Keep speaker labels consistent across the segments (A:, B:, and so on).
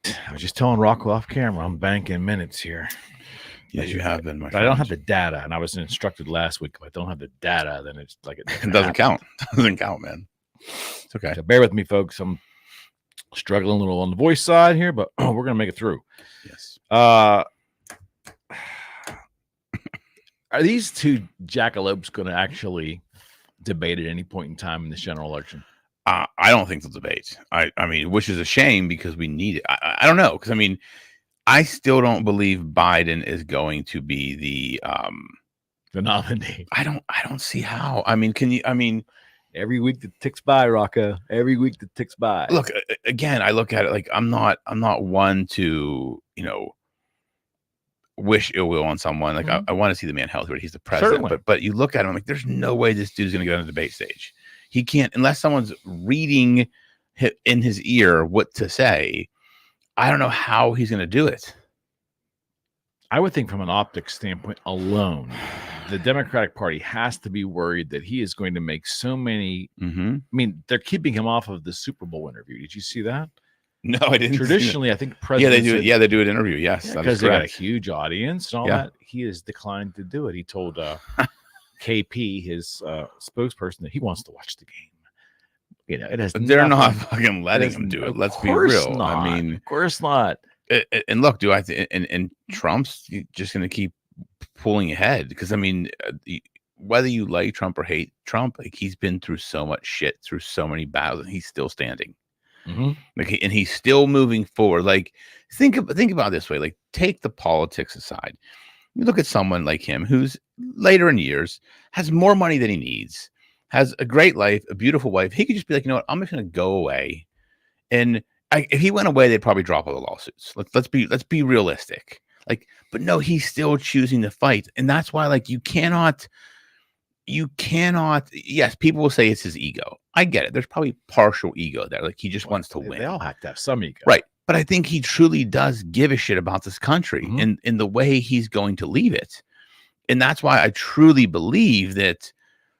A: I was just telling Rocco off camera, I'm banking minutes here.
B: Yes, you have been, my friend.
A: I don't have the data, and I was instructed last week if I don't have the data, then it's like it
B: doesn't count. Doesn't count, man. It's okay.
A: So bear with me, folks. I'm struggling a little on the voice side here, but we're gonna make it through.
B: Yes.
A: Are these two jackalopes going to actually debate at any point in time in this general election?
B: I don't think they'll debate. I mean, which is a shame because we need it. I don't know, because I mean, I still don't believe Biden is going to be the
A: nominee.
B: I don't see how. I mean, can you? I mean,
A: every week that ticks by, Rocco. Every week that ticks by.
B: Look, again, I look at it like I'm not one to wish ill will on someone. Like I want to see the man healthy, but he's the president.
A: Certainly.
B: But you look at him like there's no way this dude's going to get on the debate stage. He can't unless someone's reading in his ear what to say. I don't know how he's going to do it.
A: I would think from an optics standpoint alone, the Democratic Party has to be worried that he is going to make so many. I mean, they're keeping him off of the Super Bowl interview. Did you see that?
B: No, I didn't.
A: Traditionally, I think presidents.
B: Yeah, they do it. Yeah, they do an interview. Yes,
A: because they got a huge audience and all that. He has declined to do it. He told KP, his spokesperson, that he wants to watch the game. You know, it has.
B: They're not fucking letting him do it. Let's be real.
A: Not.
B: I mean,
A: of course not.
B: And look, do I think and Trump's just going to keep pulling ahead? Because I mean, whether you like Trump or hate Trump, like he's been through so much shit, through so many battles, and he's still standing. Like, and he's still moving forward. Like, think about it this way. Like, take the politics aside. You look at someone like him, who's later in years, has more money than he needs, has a great life, a beautiful wife. He could just be like, you know what? I'm just going to go away. And if he went away, they'd probably drop all the lawsuits. Let's be realistic. Like, but no, he's still choosing to fight, and that's why, like, you cannot. Yes, people will say it's his ego. I get it. There's probably partial ego there. Like, he just wants to win.
A: They all have to have some ego,
B: right? But I think he truly does give a shit about this country and in the way he's going to leave it, and that's why I truly believe that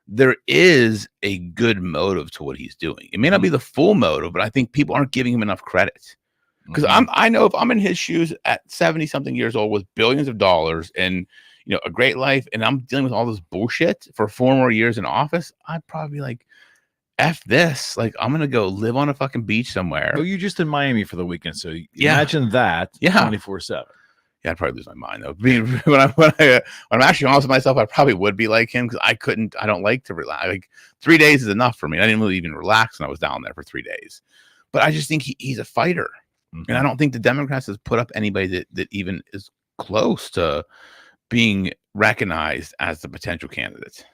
B: there is a good motive to what he's doing. It may not be the full motive, but I think people aren't giving him enough credit. Because I know if I'm in his shoes at 70 something years old with billions of dollars and a great life, and I'm dealing with all this bullshit for 4 more years in office, I'd probably be like, F this. Like, I'm gonna go live on a fucking beach somewhere.
A: Well, you're just in Miami for the weekend, so imagine that 24/7.
B: Yeah, I'd probably lose my mind though. When I'm actually honest with myself, I probably would be like him because I don't like to relax. Like 3 days is enough for me. I didn't really even relax when I was down there for 3 days. But I just think he's a fighter. And I don't think the Democrats has put up anybody that even is close to being recognized as the potential candidate.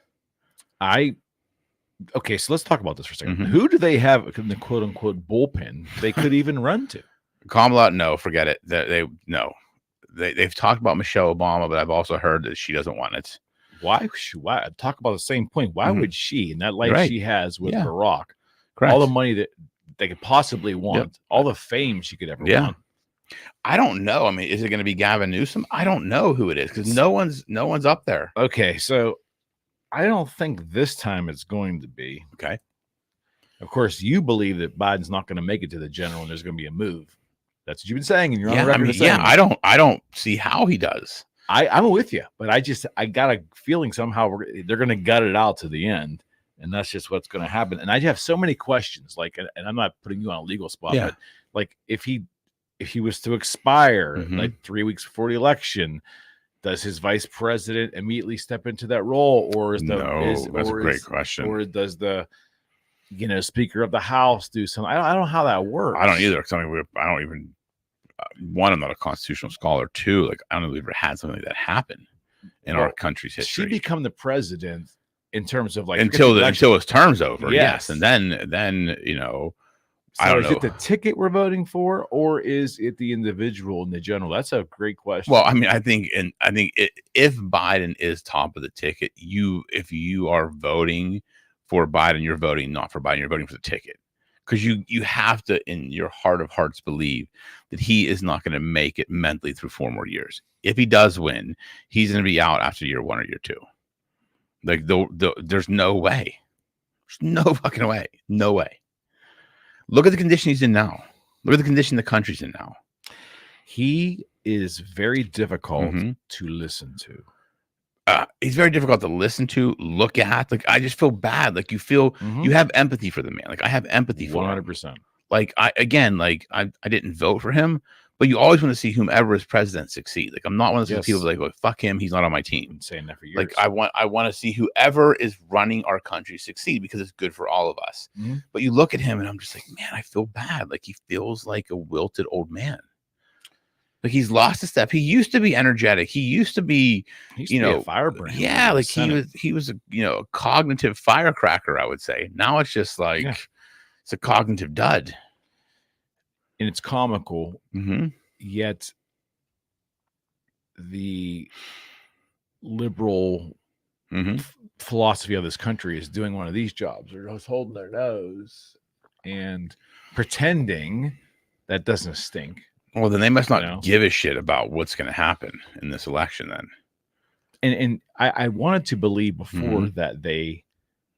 A: Okay, so let's talk about this for a second. Who do they have in the quote unquote bullpen they could even run to?
B: Kamala, no, forget it. They've talked about Michelle Obama, but I've also heard that she doesn't want it.
A: Why? Talk about the same point. Why would she, in that life she has with Barack,
B: correct,
A: all the money that they could possibly want, all the fame she could ever want?
B: I don't know. I mean, is it going to be Gavin Newsom? I don't know who it is because no one's up there.
A: Okay, so I don't think this time it's going to be.
B: Okay.
A: Of course, you believe that Biden's not going to make it to the general and there's going to be a move. That's what you've been saying, and you're on record saying.
B: Yeah, I don't see how he does.
A: I'm with you, but I got a feeling somehow they're going to gut it out to the end, and that's just what's going to happen. And I have so many questions, like, and I'm not putting you on a legal spot, but like if he was to expire like 3 weeks before the election, does his vice president immediately step into that role, or
B: that's a great question.
A: Or does the Speaker of the House do something? I don't know how that works.
B: I don't either. I don't even. One, I'm not a constitutional scholar. Two, like I don't know if we've ever had something like that happen in our country's history.
A: She become the president in terms of like
B: until his term's over. Yes, and then
A: So
B: I don't know.
A: Is it the ticket we're voting for, or is it the individual in the general? That's a great question.
B: Well, I mean, I think if Biden is top of the ticket, if you are voting for Biden, you're voting not for Biden, you're voting for the ticket. Because you have to, in your heart of hearts, believe that he is not going to make it mentally through 4 more years. If he does win, he's going to be out after year 1 or year 2. Like there's no way. There's no fucking way. No way. Look at the condition he's in now. Look at the condition the country's in now.
A: He is very difficult
B: Mhm.
A: to listen to.
B: He's very difficult to listen to, look at. Like, I just feel bad. Like, you have empathy for the man. Like, I have empathy for him.
A: 100%.
B: Like, I didn't vote for him, but you always want to see whomever is president succeed. Like, I'm not one of those people like, fuck him, he's not on my team.
A: Been saying that for years.
B: Like, I want to see whoever is running our country succeed because it's good for all of us. But you look at him and I'm just like, man, I feel bad. Like, he feels like a wilted old man. Like, he's lost a step. He used to be energetic. He used to be,
A: a firebrand.
B: Yeah, like he was a cognitive firecracker, I would say. Now it's just like it's a cognitive dud.
A: And it's comical. Yet the liberal philosophy of this country is doing one of these jobs. They're just holding their nose and pretending that doesn't stink.
B: Well, then they must not give a shit about what's going to happen in this election then.
A: And I wanted to believe before that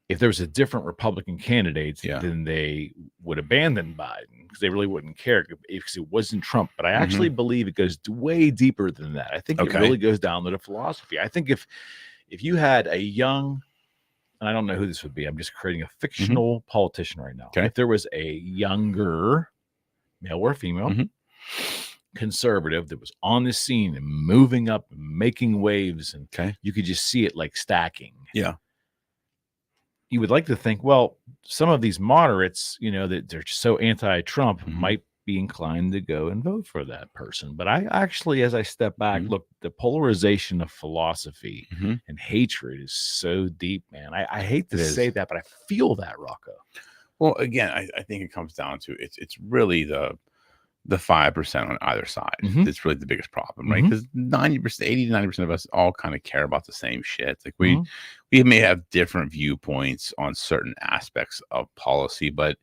A: if there was a different Republican candidate, then they would abandon Biden because they really wouldn't care because it wasn't Trump. But I actually believe it goes way deeper than that. I think it really goes down to the philosophy. I think if you had a young, and I don't know who this would be, I'm just creating a fictional politician right now.
B: Okay.
A: If there was a younger male or female conservative that was on the scene and moving up and making waves, and you could just see it like stacking.
B: Yeah.
A: You would like to think, well, some of these moderates, that they're so anti-Trump might be inclined to go and vote for that person. But I actually, as I step back, look, the polarization of philosophy and hatred is so deep, man. I hate to say that, but I feel that, Rocco.
B: Well, again, I think it comes down to it's really the 5% on either side. It's really the biggest problem, right? Because 90%, 80 to 90% of us all kind of care about the same shit. Like we may have different viewpoints on certain aspects of policy, but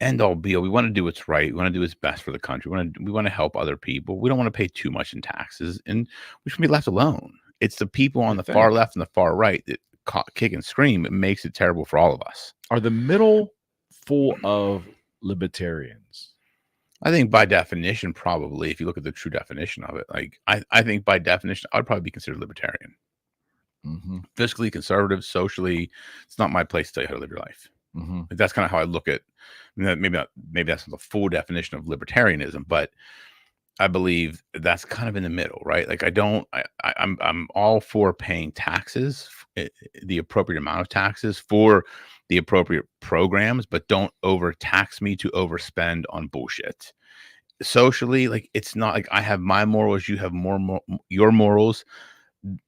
B: end all be all, we want to do what's right. We want to do what's best for the country. We want to help other people. We don't want to pay too much in taxes, and we should be left alone. It's the people on the far left and the far right that kick and scream. It makes it terrible for all of us.
A: Are the middle full of libertarians?
B: I think by definition, probably, if you look at the true definition of it, like I think by definition, I would probably be considered libertarian. Fiscally conservative, socially, it's not my place to tell you how to live your life. Like, that's kind of how I look at. Maybe that's not the full definition of libertarianism, but I believe that's kind of in the middle, right? Like I'm all for paying taxes, the appropriate amount of taxes for the appropriate programs, but don't overtax me to overspend on bullshit. Socially, like, it's not like I have my morals, you have your morals.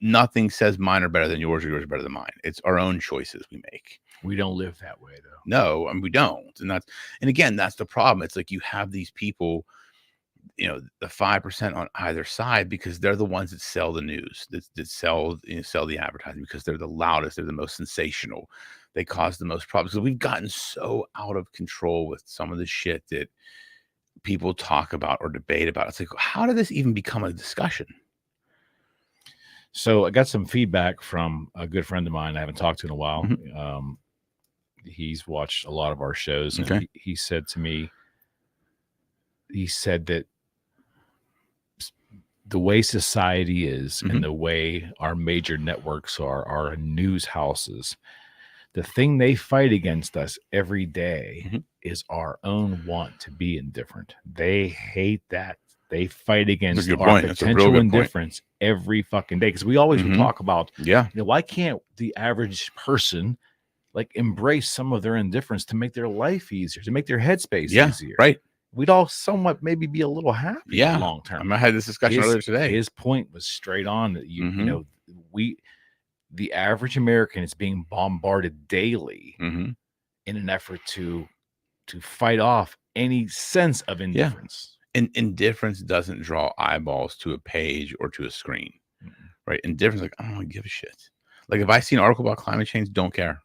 B: Nothing says mine are better than yours or yours are better than mine. It's our own choices we make.
A: We don't live that way, though.
B: No, we don't. And again, that's the problem. It's like you have these people, the 5% on either side, because they're the ones that sell the news, that sell the advertising, because they're the loudest, they're the most sensational. They cause the most problems. So we've gotten so out of control with some of the shit that people talk about or debate about. It's like, how did this even become a discussion?
A: So I got some feedback from a good friend of mine I haven't talked to in a while. He's watched a lot of our shows, and he said to me, that the way society is and the way our major networks are, our news houses, the thing they fight against us every day is our own want to be indifferent. They hate that. They fight against our potential indifference every fucking day. Because we always would talk about, why can't the average person like embrace some of their indifference to make their life easier, to make their headspace easier? Right. We'd all somewhat maybe be a little happy long term.
B: I had this discussion earlier today.
A: His point was straight on that the average American is being bombarded daily in an effort to fight off any sense of indifference.
B: And indifference doesn't draw eyeballs to a page or to a screen, right? Indifference, like, I don't give a shit. Like, if I see an article about climate change, don't care.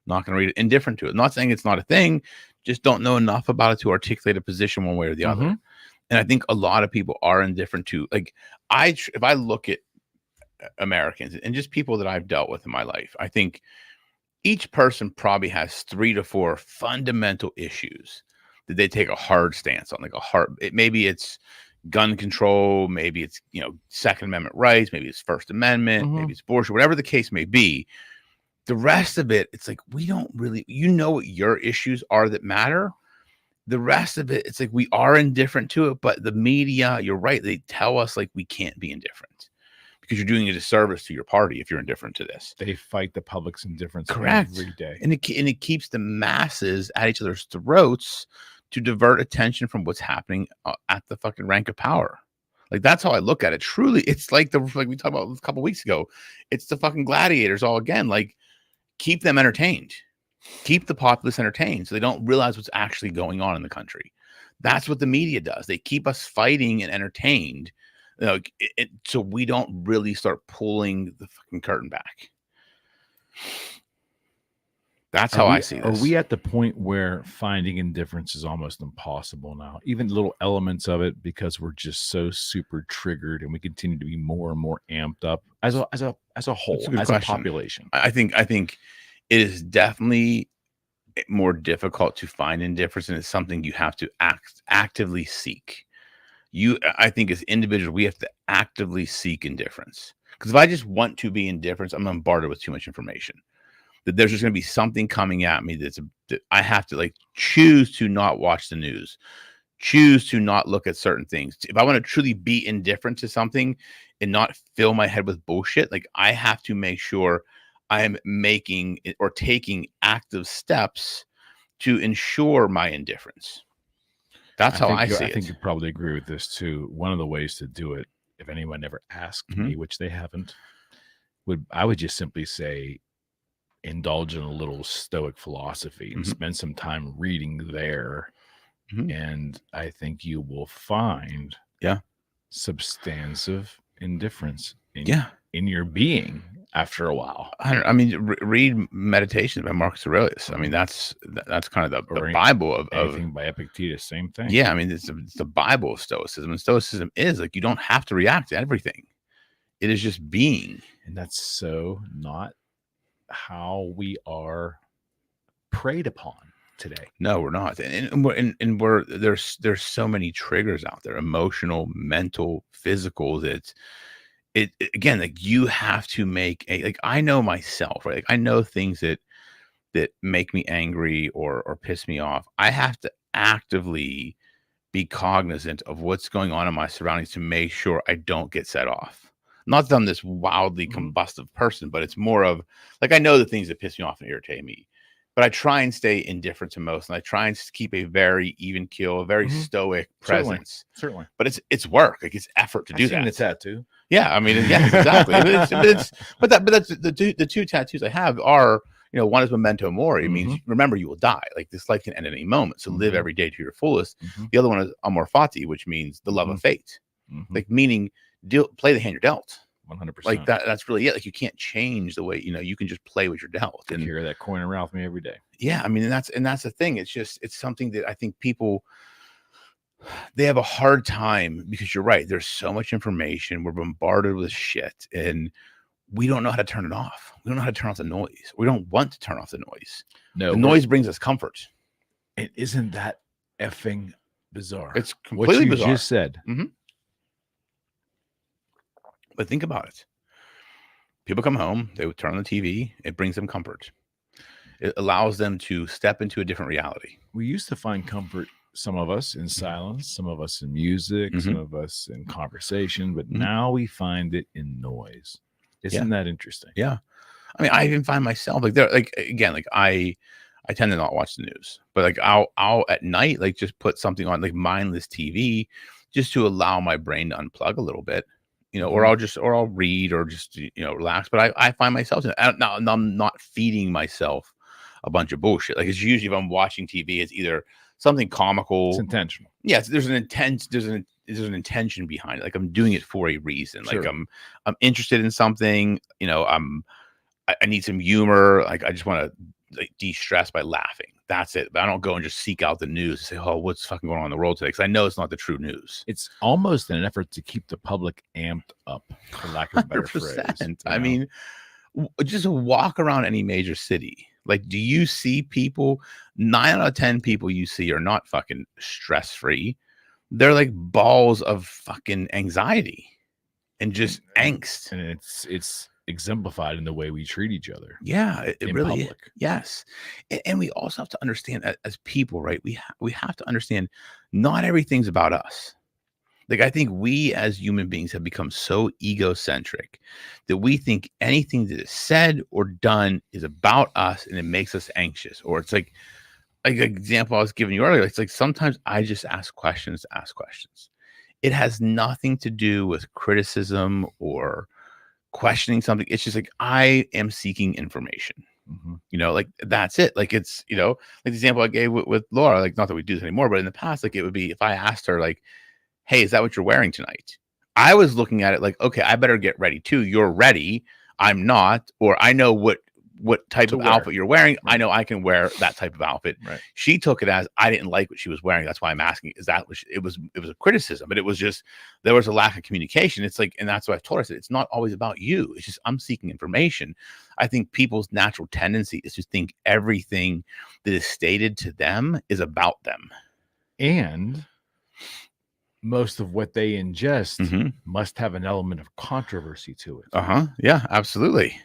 B: Not going to read it. Indifferent to it. Not saying it's not a thing, just don't know enough about it to articulate a position one way or the other. And I think a lot of people are indifferent to, like, if I look at Americans and just people that I've dealt with in my life, I think each person probably has 3 to 4 fundamental issues that they take a hard stance on. Like maybe it's gun control, maybe it's, Second Amendment rights, maybe it's First Amendment, maybe it's abortion, whatever the case may be. The rest of it, it's like, we don't really, what your issues are that matter. The rest of it, it's like we are indifferent to it, but the media, you're right, they tell us like we can't be indifferent because you're doing a disservice to your party if you're indifferent to this.
A: They fight the public's indifference
B: every
A: day.
B: And it keeps the masses at each other's throats to divert attention from what's happening at the fucking rank of power. Like, that's how I look at it. Truly, it's like we talked about a couple weeks ago. It's the fucking gladiators all again. Like, keep them entertained. Keep the populace entertained so they don't realize what's actually going on in the country. That's what the media does. They keep us fighting and entertained, so we don't really start pulling the fucking curtain back. That's how I see this.
A: Are we at the point where finding indifference is almost impossible now? Even little elements of it, because we're just so super triggered and we continue to be more and more amped up as a whole, as a population.
B: I think it is definitely more difficult to find indifference, and it's something you have to actively seek. I think as individuals, we have to actively seek indifference. Because if I just want to be indifferent, I'm bombarded with too much information. That there's just going to be something coming at me that I have to choose to not watch the news, choose to not look at certain things. If I want to truly be indifferent to something and not fill my head with bullshit, I have to make sure I am making or taking active steps to ensure my indifference. That's how I see it.
A: I think you probably agree with this too. One of the ways to do it, if anyone ever asked me, which they haven't, I would just simply say, indulge in a little Stoic philosophy and spend some time reading there. And I think you will find substantive indifference in your being after a while.
B: I mean, read Meditation by Marcus Aurelius. I mean, that's kind of the Bible of
A: anything by Epictetus. Same thing.
B: Yeah, I mean, it's the Bible of Stoicism, and Stoicism is you don't have to react to everything. It is just being,
A: and that's so not how we are preyed upon today.
B: No, we're not, and we're there's so many triggers out there, emotional, mental, physical, that it again, you have to make I know myself, right? I know things that make me angry or piss me off. I have to actively be cognizant of what's going on in my surroundings to make sure I don't get set off. Not that I'm this wildly combustive person, but it's more of I know the things that piss me off and irritate me, but I try and stay indifferent to most, and I try and keep a very even keel, a very stoic presence.
A: Certainly.
B: But it's work. It's effort to do that.
A: The tattoo.
B: Yeah, I mean, yes, exactly. but that's the two tattoos I have are, one is memento mori. It means remember you will die. This life can end at any moment, so live every day to your fullest. The other one is amor fati, which means the love of fate. Meaning play the hand you're dealt.
A: 100%.
B: That's really it. You can't change the way, you can just play what you're dealt.
A: And hear that coin around me every day.
B: Yeah, I mean, and that's the thing. It's something that I think people, they have a hard time, because you're right. There's so much information. We're bombarded with shit, and we don't know how to turn it off. We don't know how to turn off the noise. We don't want to turn off the noise.
A: No,
B: the noise brings us comfort.
A: And isn't that effing bizarre?
B: It's completely bizarre.
A: What you just said.
B: But think about it. People come home, they would turn on the TV, it brings them comfort. It allows them to step into a different reality.
A: We used to find comfort, some of us in silence, some of us in music, some of us in conversation, but now we find it in noise. Isn't that interesting?
B: Yeah. I mean, I even find myself I tend to not watch the news, but I'll at night, just put something on mindless TV just to allow my brain to unplug a little bit. Or I'll read or just relax. But I find myself I'm not feeding myself a bunch of bullshit. It's usually, if I'm watching TV, it's either something comical.
A: It's intentional.
B: Yes, there's an intention behind it. I'm doing it for a reason. Sure. I'm interested in something. I need some humor. I just want to de-stress by laughing. That's it. But I don't go and just seek out the news and say, oh, what's fucking going on in the world today? Because I know it's not the true news.
A: It's almost an effort to keep the public amped up, for lack of a better phrase.
B: I mean, just walk around any major city. Do you see people? 9 out of 10 people you see are not fucking stress-free. they're like balls of fucking anxiety and just angst.
A: And it's exemplified in the way we treat each other.
B: Yeah, it really is.
A: Public.
B: Yes. And we also have to understand as people, right? We have to understand not everything's about us. Like, I think we as human beings have become so egocentric that we think anything that is said or done is about us and it makes us anxious. Or it's like an example I was giving you earlier. It's like sometimes I just ask questions to ask questions. It has nothing to do with criticism or questioning something. It's just like I am seeking information. You know, like that's it. Like it's, you know, like the example I gave with Laura, like not that we do this anymore, but in the past, like it would be if I asked her, like, hey, is that what you're wearing tonight? I was looking at it like, okay, I better get ready too. You're ready. I'm not, or I know what type of outfit you're wearing. Right. I know I can wear that type of outfit.
A: Right.
B: She took it as I didn't like what she was wearing. That's why I'm asking. Is that what it was a criticism, but it was just there was a lack of communication. It's like, and that's what I told her. I said, it's not always about you. It's just I'm seeking information. I think people's natural tendency is to think everything that is stated to them is about them.
A: And most of what they ingest must have an element of controversy to it.
B: Yeah, absolutely.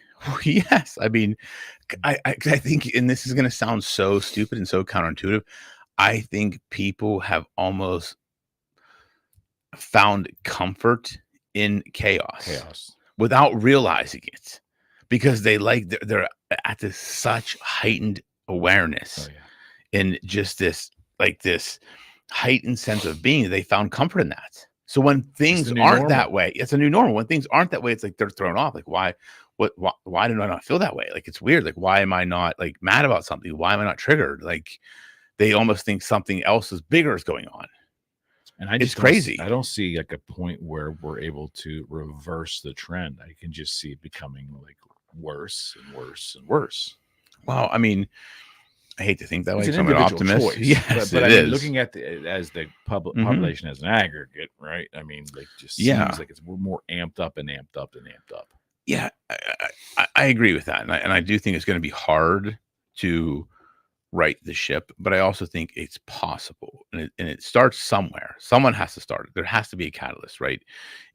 B: Yes. I mean, I think, and this is going to sound so stupid and so counterintuitive, I think people have almost found comfort in chaos without realizing it, because they're at this such heightened awareness and just this heightened sense of being. They found comfort in that. So when things aren't that way, it's a new normal. When things aren't that way, it's like they're thrown off. Like, why do I not feel that way? Like, it's weird. Like, why am I not like mad about something? Why am I not triggered? Like, they almost think something else is bigger is going on.
A: And it's crazy. I don't see like a point where we're able to reverse the trend. I can just see it becoming like worse and worse and worse.
B: Well, I mean, I hate to think that way. I'm an optimist.
A: Choice. Yes, but I mean, looking at as the population as an aggregate, right? I mean, like, just seems like we're more amped up and amped up and amped up.
B: Yeah, I agree with that, and I do think it's going to be hard to right the ship, but I also think it's possible, and it starts somewhere. Someone has to start it. There has to be a catalyst, right?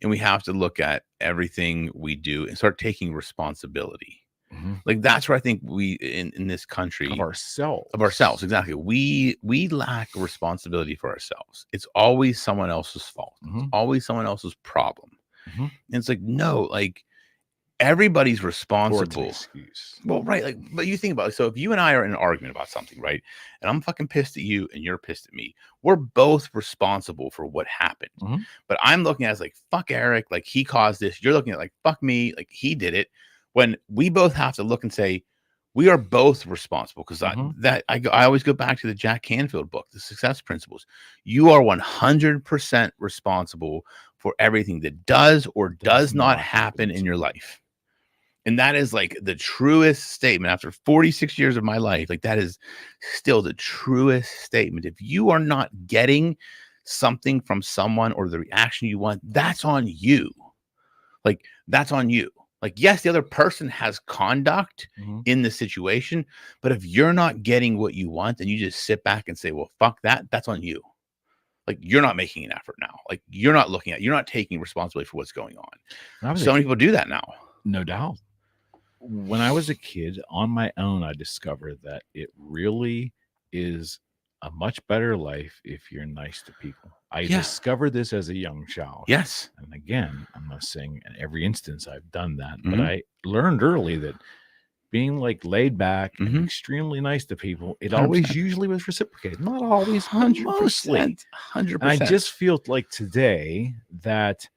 B: And we have to look at everything we do and start taking responsibility. Like, that's where I think we in this country
A: of ourselves
B: exactly, we lack responsibility for ourselves. It's always someone else's fault. It's always someone else's problem. And it's like, no, like, everybody's responsible. Well, right, like, but you think about it. So if you and I are in an argument about something, right, and I'm fucking pissed at you and you're pissed at me, we're both responsible for what happened. But I'm looking at it as like, fuck Eric, like, he caused this. You're looking at like, fuck me, like, he did it. When we both have to look and say, we are both responsible. Because I always go back to the Jack Canfield book, The Success Principles. You are 100% responsible for everything that does or does not happen in your life. And that is like the truest statement after 46 years of my life. Like, that is still the truest statement. If you are not getting something from someone or the reaction you want, that's on you. Like, that's on you. Like, yes, the other person has conduct in the situation, but if you're not getting what you want and you just sit back and say, well, fuck that, that's on you. Like, you're not making an effort now. Like, you're not taking responsibility for what's going on. So many people do that now.
A: No doubt. When I was a kid on my own, I discovered that it really is a much better life if you're nice to people. I discovered this as a young child.
B: Yes.
A: And again, I'm not saying in every instance I've done that, but I learned early that being like laid back and extremely nice to people, it 100%. Always usually was reciprocated. Not always 100%.
B: 100%.
A: And I just feel like today that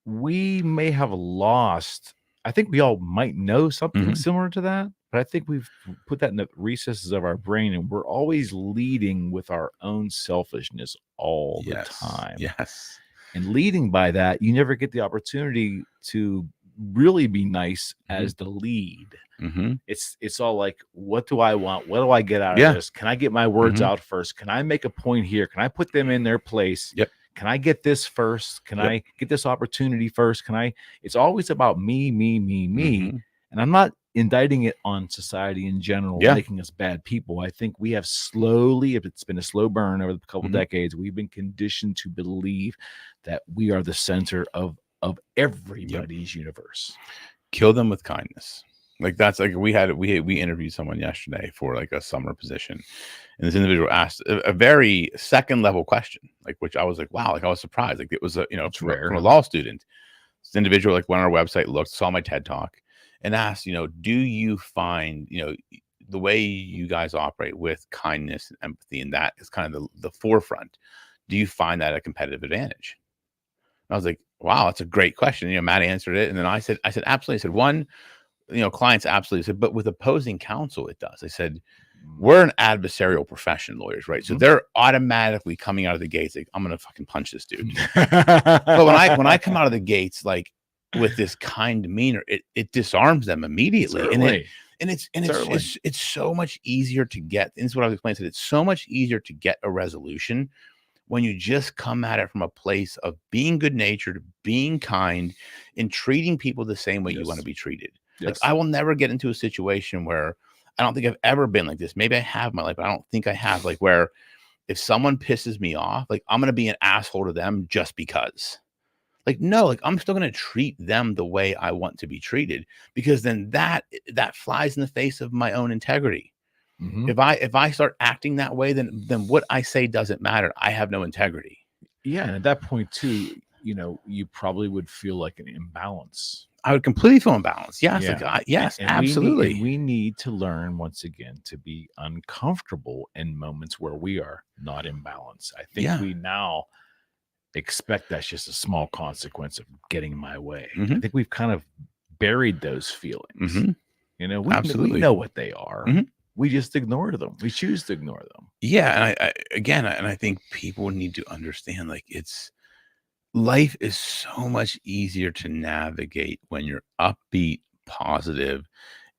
A: we may have lost, I think we all might know something similar to that, but I think we've put that in the recesses of our brain, and we're always leading with our own selfishness all the time.
B: Yes.
A: And leading by that, you never get the opportunity to really be nice as the lead. It's all like, what do I want? What do I get out of this? Can I get my words out first? Can I make a point here? Can I put them in their place? Can I get this first? Can I get this opportunity first? It's always about me. And I'm not indicting it on society in general,
B: Yeah.
A: making us bad people. I think we have slowly, if it's been a slow burn over the couple
B: Mhm.
A: decades, we've been conditioned to believe that we are the center of everybody's universe.
B: Kill them with kindness. Like that's like we interviewed someone yesterday for like a summer position, and this individual asked a very second level question, like which I was like, wow, like I was surprised. Like it was from a law student. This individual like went on our website, looked, saw my TED talk, and asked, do you find the way you guys operate with kindness and empathy, and that is kind of the forefront. Do you find that a competitive advantage? And I was like, wow, that's a great question. Matt answered it, and then I said absolutely. I said one. Clients absolutely said, but with opposing counsel, it does. I said, we're an adversarial profession, lawyers, right? So they're automatically coming out of the gates like, I'm gonna fucking punch this dude. But when I come out of the gates like with this kind demeanor, it disarms them immediately.
A: Certainly.
B: And it's so much easier to get. And this is what I was explaining. It's so much easier to get a resolution when you just come at it from a place of being good natured, being kind, and treating people the same way you want to be treated. Like I will never get into a situation where I don't think I've ever been like this. Maybe I have in my life, but I don't think I have. Like where if someone pisses me off, like I'm going to be an asshole to them just because. Like, no, like I'm still going to treat them the way I want to be treated, because then that flies in the face of my own integrity.
A: Mm-hmm.
B: If I start acting that way, then what I say doesn't matter. I have no integrity.
A: Yeah. And at that point too, you probably would feel like an imbalance.
B: I would completely feel imbalanced. Yes.
A: Yeah.
B: Like, yes,
A: and
B: absolutely.
A: We need to learn once again to be uncomfortable in moments where we are not in balance. I think we now expect that's just a small consequence of getting my way.
B: Mm-hmm.
A: I think we've kind of buried those feelings.
B: Mm-hmm.
A: We know what they are.
B: Mm-hmm.
A: We just ignore them. We choose to ignore them.
B: Yeah. And I think people need to understand, like, life is so much easier to navigate when you're upbeat, positive,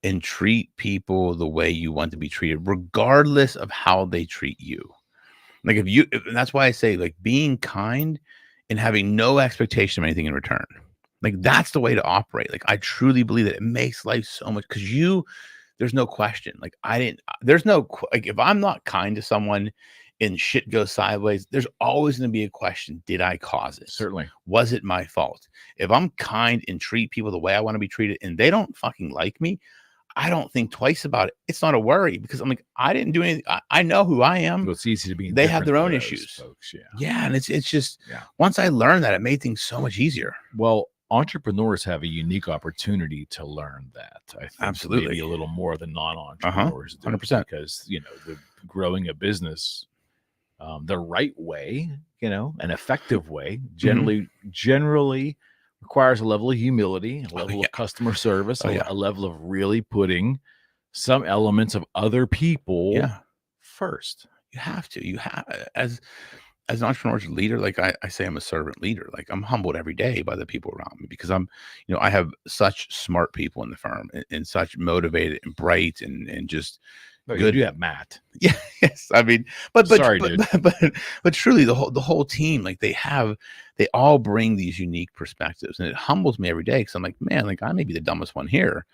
B: and treat people the way you want to be treated, regardless of how they treat you. Like and that's why I say, like, being kind and having no expectation of anything in return. Like that's the way to operate. Like I truly believe that it makes life so much, because there's no question. Like if I'm not kind to someone and shit goes sideways, there's always going to be a question. Did I cause it?
A: Certainly.
B: Was it my fault? If I'm kind and treat people the way I want to be treated and they don't fucking like me, I don't think twice about it. It's not a worry, because I'm like, I didn't do anything. I know who I am.
A: So it's easy to be.
B: They have their own issues,
A: folks.
B: Yeah. And it's just, once I learned that, it made things so much easier.
A: Well, entrepreneurs have a unique opportunity to learn that. I think
B: absolutely
A: maybe a little more than non-entrepreneurs do,
B: 100%.
A: Because the growing a business the right way, an effective way, generally requires a level of humility, a level of customer service, a level of really putting some elements of other people first.
B: You have as an entrepreneur's leader. Like I say, I'm a servant leader. Like I'm humbled every day by the people around me, because I'm, I have such smart people in the firm and such motivated and bright and just good.
A: You have Matt.
B: Yeah. Yes. I mean, but
A: sorry, dude.
B: But truly the whole team, like they all bring these unique perspectives, and it humbles me every day, because I'm like, man, like I may be the dumbest one here,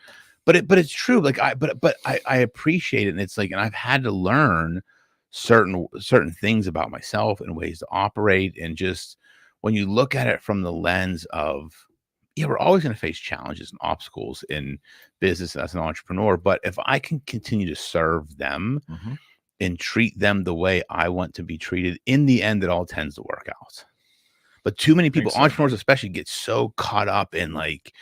B: but it's true. Like I appreciate it. And it's like, and I've had to learn certain things about myself and ways to operate. And just when you look at it from the lens of, we're always going to face challenges and obstacles in business as an entrepreneur. But if I can continue to serve them and treat them the way I want to be treated, in the end, it all tends to work out. But too many people, entrepreneurs especially, get so caught up in like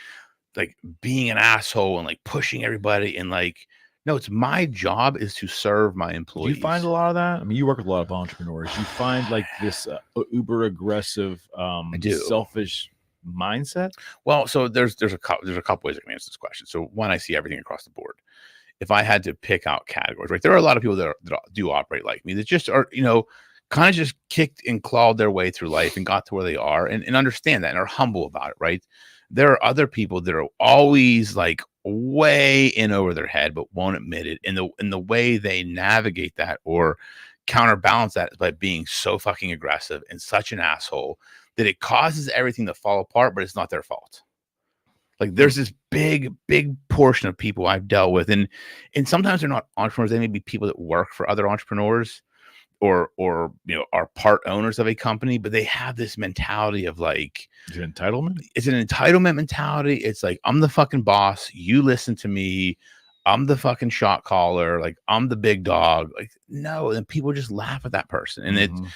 B: being an asshole and like pushing everybody, and like, no, it's my job is to serve my employees.
A: Do you find a lot of that? I mean, you work with a lot of entrepreneurs. You find like this uber aggressive, selfish mindset?
B: Well, so there's a couple ways I can answer this question. So one, I see everything across the board. If I had to pick out categories, right, there are a lot of people that do operate like me, that just are, kind of just kicked and clawed their way through life and got to where they are, and understand that and are humble about it, right? There are other people that are always like way in over their head, but won't admit it. And the way they navigate that or counterbalance that is by being so fucking aggressive and such an asshole that it causes everything to fall apart, but it's not their fault. Like there's this big portion of people I've dealt with, and sometimes they're not entrepreneurs. They may be people that work for other entrepreneurs, or are part owners of a company, but they have this mentality of like,
A: is it entitlement?
B: It's an entitlement mentality. It's like, I'm the fucking boss. You listen to me. I'm the fucking shot caller. Like, I'm the big dog. Like, no. And people just laugh at that person. And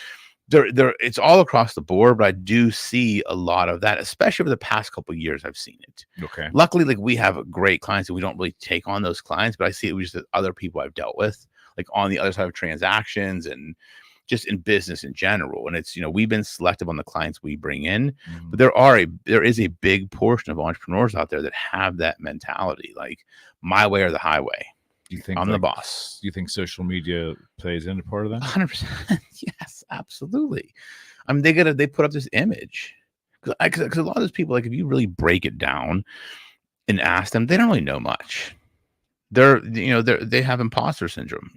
B: it's all across the board, but I do see a lot of that, especially over the past couple of years. I've seen it.
A: Okay.
B: Luckily, like, we have great clients and we don't really take on those clients, but I see it with just other people I've dealt with, like on the other side of transactions and just in business in general. And it's, we've been selective on the clients we bring in, but there is a big portion of entrepreneurs out there that have that mentality, like my way or the highway.
A: Do you think
B: I'm the boss?
A: Do you think social media plays into part of that?
B: 100%. Yes, absolutely. I mean, they put up this image because a lot of those people, like, if you really break it down and ask them, they don't really know much. They have imposter syndrome.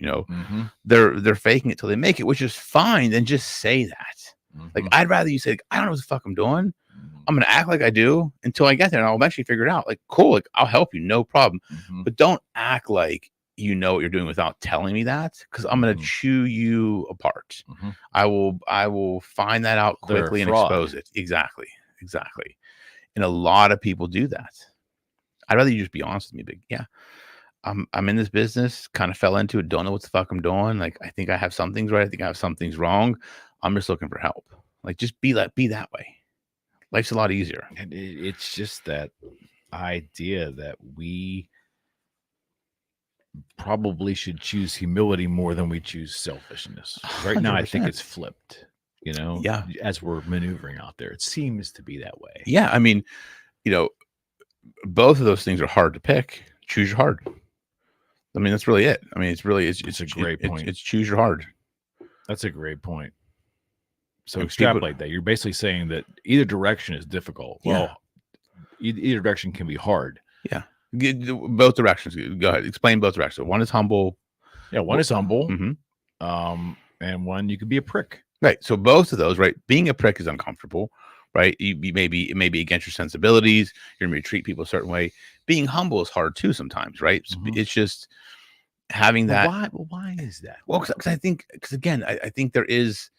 B: They're faking it till they make it, which is fine. Then just say that. Like, I'd rather you say, I don't know what the fuck I'm doing. I'm gonna act like I do until I get there, and I'll eventually figure it out. Like, cool, like, I'll help you, no problem. But don't act like you know what you're doing without telling me that, because I'm gonna chew you apart. I will find that out quickly and expose it. Exactly. And a lot of people do that. I'd rather you just be honest with me. But yeah, I'm in this business, kind of fell into it, don't know what the fuck I'm doing. Like, I think I have some things right, I think I have some things wrong. I'm just looking for help. Like, just be that way. Life's a lot easier.
A: And it's just that idea that we probably should choose humility more than we choose selfishness. Right now, 100%. I think it's flipped,
B: Yeah.
A: As we're maneuvering out there, it seems to be that way.
B: Yeah. I mean, both of those things are hard to pick. Choose your hard. I mean, that's really it. I mean, it's a great point. It's choose your hard.
A: That's a great point. So extrapolate that. You're basically saying that either direction is difficult.
B: Yeah.
A: Well, either direction can be hard.
B: Yeah. Both directions. Go ahead. Explain both directions. One is humble.
A: Yeah, one is humble. And one, you could be a prick.
B: Right. So both of those, right? Being a prick is uncomfortable, right? It may be against your sensibilities. You're going to treat people a certain way. Being humble is hard too sometimes, right? It's just having that.
A: Why is that?
B: Well, because I think there is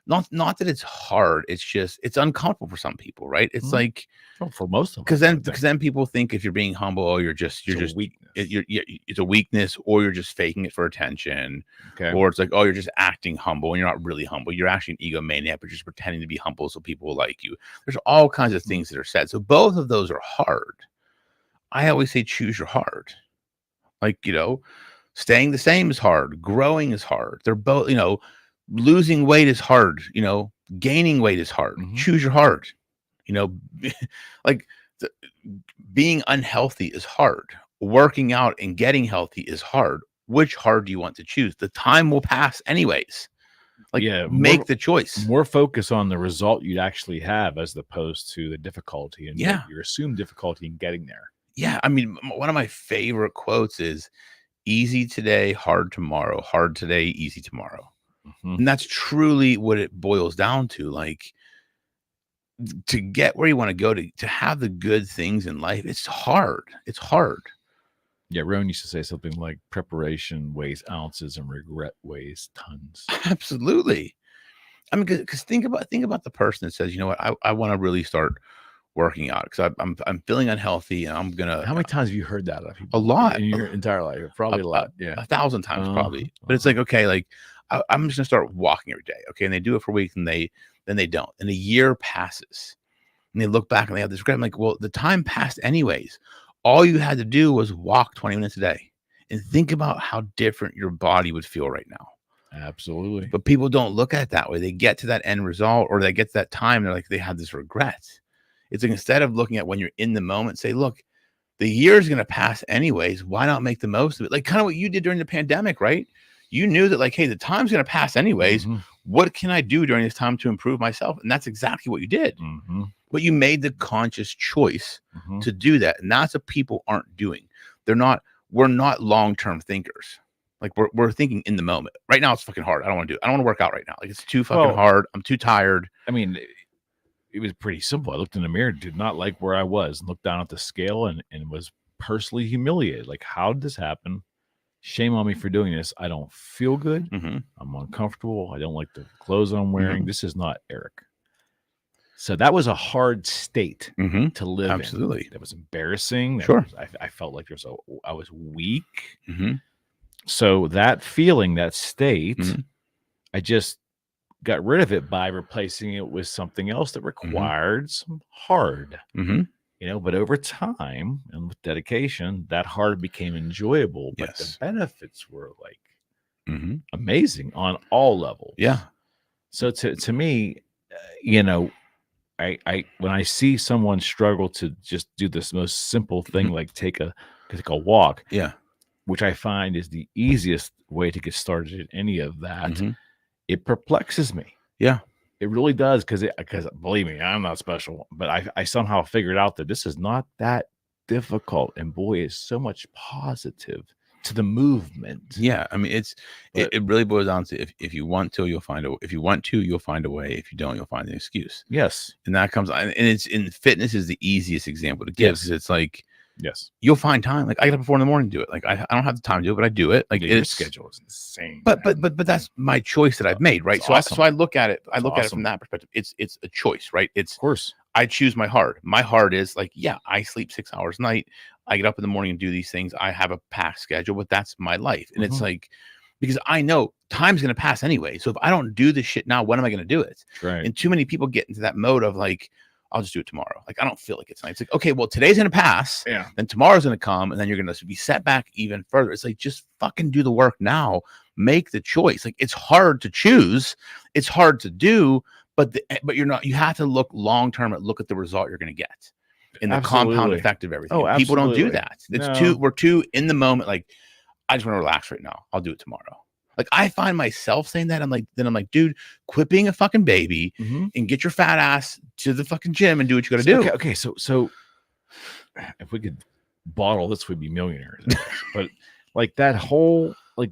B: not that it's hard. It's just, it's uncomfortable for some people, right? It's like,
A: for most of
B: them, because then people think if you're being humble, you're just weakness. It's a weakness, or you're just faking it for attention.
A: Okay.
B: Or it's like, oh, you're just acting humble and you're not really humble. You're actually an egomaniac, but you're just pretending to be humble so people will like you. There's all kinds of things that are said. So both of those are hard. I always say choose your hard. Like, staying the same is hard. Growing is hard. They're both, losing weight is hard. Gaining weight is hard. Choose your hard. Like, being unhealthy is hard. Working out and getting healthy is hard. Which hard do you want to choose? The time will pass anyways. Like, make the choice.
A: More focus on the result you'd actually have as opposed to the difficulty and your assumed difficulty in getting there.
B: Yeah. I mean, one of my favorite quotes is easy today, hard tomorrow, hard today, easy tomorrow. And that's truly what it boils down to. Like, to get where you want to go, to have the good things in life, it's hard. It's hard.
A: Yeah, Rowan used to say something like preparation weighs ounces and regret weighs tons.
B: Absolutely. I mean, because think about the person that says, you know what, I want to really start working out because I'm feeling unhealthy and I'm gonna.
A: How many times have you heard that?
B: A lot
A: in your entire life, probably a lot. Yeah,
B: 1,000 times probably. But it's like, okay, like I'm just gonna start walking every day. Okay, and they do it for weeks and then they don't. And a year passes, and they look back and they have this regret. I'm like, well, the time passed anyways. All you had to do was walk 20 minutes a day, and think about how different your body would feel right now.
A: Absolutely.
B: But people don't look at it that way. They get to that end result, or they get to that time, they're like, they have this regret. It's like, instead of looking at when you're in the moment, say, look, the year is going to pass anyways. Why not make the most of it? Like kind of what you did during the pandemic, right? You knew that, like, hey, the time's going to pass anyways. What can I do during this time to improve myself? And that's exactly what you did. But you made the conscious choice to do that. And that's what people aren't doing. We're not long-term thinkers. Like, we're thinking in the moment. Right now, it's fucking hard. I don't want to work out right now. Like, it's too fucking hard. I'm too tired.
A: I mean, it was pretty simple. I looked in the mirror, did not like where I was, and looked down at the scale and was personally humiliated. Like, how did this happen? Shame on me for doing this. I don't feel good. I'm uncomfortable. I don't like the clothes I'm wearing. This is not Eric. So that was a hard state to live
B: Absolutely.
A: in. That was embarrassing.
B: Sure.
A: I felt like I was weak. So that feeling, that state, I just got rid of it by replacing it with something else that required some hard. You know, but over time and with dedication, that hard became enjoyable. But the benefits were like amazing on all levels.
B: Yeah.
A: So to me, you know, I when I see someone struggle to just do this most simple thing, like take a walk, which I find is the easiest way to get started in any of that, it perplexes me.
B: Yeah.
A: It really does, because believe me, I'm not special, but I somehow figured out that this is not that difficult, and boy, is so much positive to the movement.
B: Yeah, I mean, it really boils down to if you want to, you'll find a way. If you don't, you'll find an excuse.
A: Yes,
B: and that comes, and it's in fitness is the easiest example to give, because it's like, you'll find time. Like, I get up at 4 a.m. to do it. Like, I don't have the time to do it, but I do it. Like,
A: your schedule is insane.
B: But that's my choice that I've made, right? So
A: awesome.
B: so I look at it. I look at it from that perspective. It's a choice, right? It's,
A: of course,
B: I choose my hard. My hard is like, I sleep 6 hours a night. I get up in the morning and do these things. I have a packed schedule, but that's my life. And it's like, because I know time's going to pass anyway. So if I don't do this shit now, when am I going to do it?
A: Right.
B: And too many people get into that mode of like, I'll just do it tomorrow. Like, I don't feel like it's nice. It's like, okay, well, today's going to pass.
A: Yeah.
B: Then tomorrow's going to come, and then you're going to be set back even further. It's like, just fucking do the work now. Make the choice. Like, it's hard to choose. It's hard to do, but you're not, you have to look long-term and look at the result you're going to get in the compound effect of everything.
A: Oh,
B: people don't do that. It's we're too in the moment. Like, I just want to relax right now. I'll do it tomorrow. Like, I find myself saying that. I'm like, dude, quit being a fucking baby and get your fat ass to the fucking gym and do what you got to do.
A: Okay. So if we could bottle this, we'd be millionaires. But like that whole, like,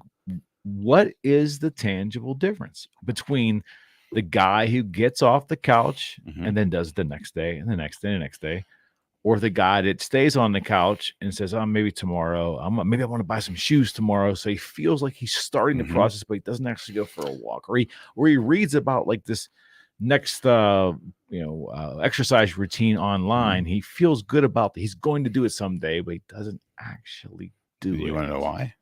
A: what is the tangible difference between the guy who gets off the couch and then does it the next day and the next day and the next day, or the guy that stays on the couch and says, "Oh, maybe tomorrow. Maybe I want to buy some shoes tomorrow." So he feels like he's starting the process, but he doesn't actually go for a walk, or he reads about like this next exercise routine online. He feels good about that. He's going to do it someday, but he doesn't actually do it.
B: You want to know why?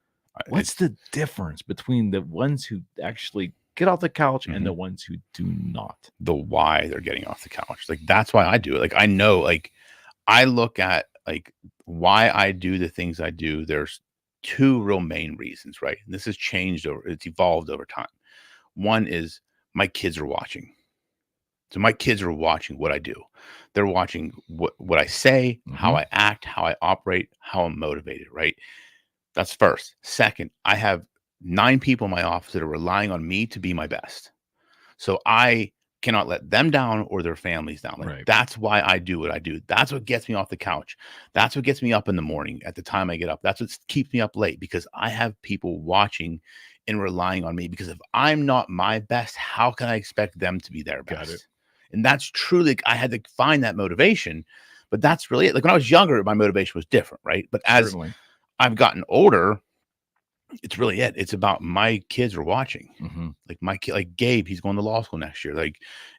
A: What's the difference between the ones who actually get off the couch and the ones who do not?
B: The why they're getting off the couch. Like, that's why I do it. Like, I know, like, I look at like why I do the things I do. There's two real main reasons, right? And this has changed it's evolved over time. One is my kids are watching. So my kids are watching what I do. They're watching what I say, how I act, how I operate, how I'm motivated, right? That's first. Second, I have 9 people in my office that are relying on me to be my best. So I cannot let them down or their families down. Like, that's why I do what I do. That's what gets me off the couch. That's what gets me up in the morning at the time I get up. That's what keeps me up late, because I have people watching and relying on me. Because if I'm not my best, how can I expect them to be their best? And that's truly, like, I had to find that motivation, but that's really it. Like, when I was younger, my motivation was different, right? But as I've gotten older, it's really it. It's about my kids are watching. Like, my kid, like Gabe, he's going to law school next year. Like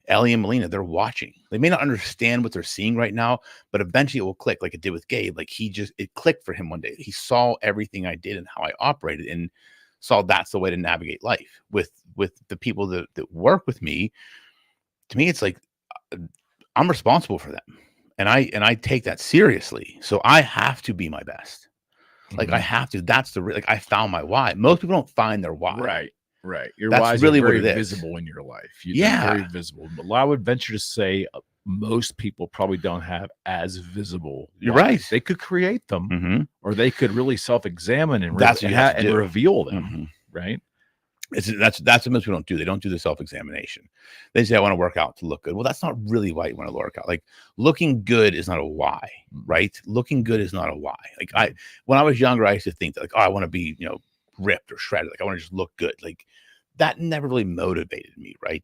B: Ellie and Melina, they're watching. They may not understand what they're seeing right now, but eventually it will click, like it did with Gabe. Like, it clicked for him one day. He saw everything I did and how I operated, and saw that's the way to navigate life with the people that work with me. To me, it's like I'm responsible for them, and I take that seriously. So I have to be my best. Like, I have to. That's like, I found my why. Most people don't find their why.
A: Right. Your
B: That's
A: whys
B: really
A: are very
B: what it is.
A: visible in your life. Very visible. But I would venture to say most people probably don't have as visible.
B: You're
A: whys.
B: right.
A: They could create them, or they could really self-examine and reveal them. Right.
B: That's what most people don't do. They don't do the self-examination. They say, I want to work out to look good. Well, that's not really why you want to work out. Like, looking good is not a why, right? Looking good is not a why. Like, when I was younger, I used to think that, like, oh, I want to be, ripped or shredded. Like, I want to just look good. Like, that never really motivated me, right?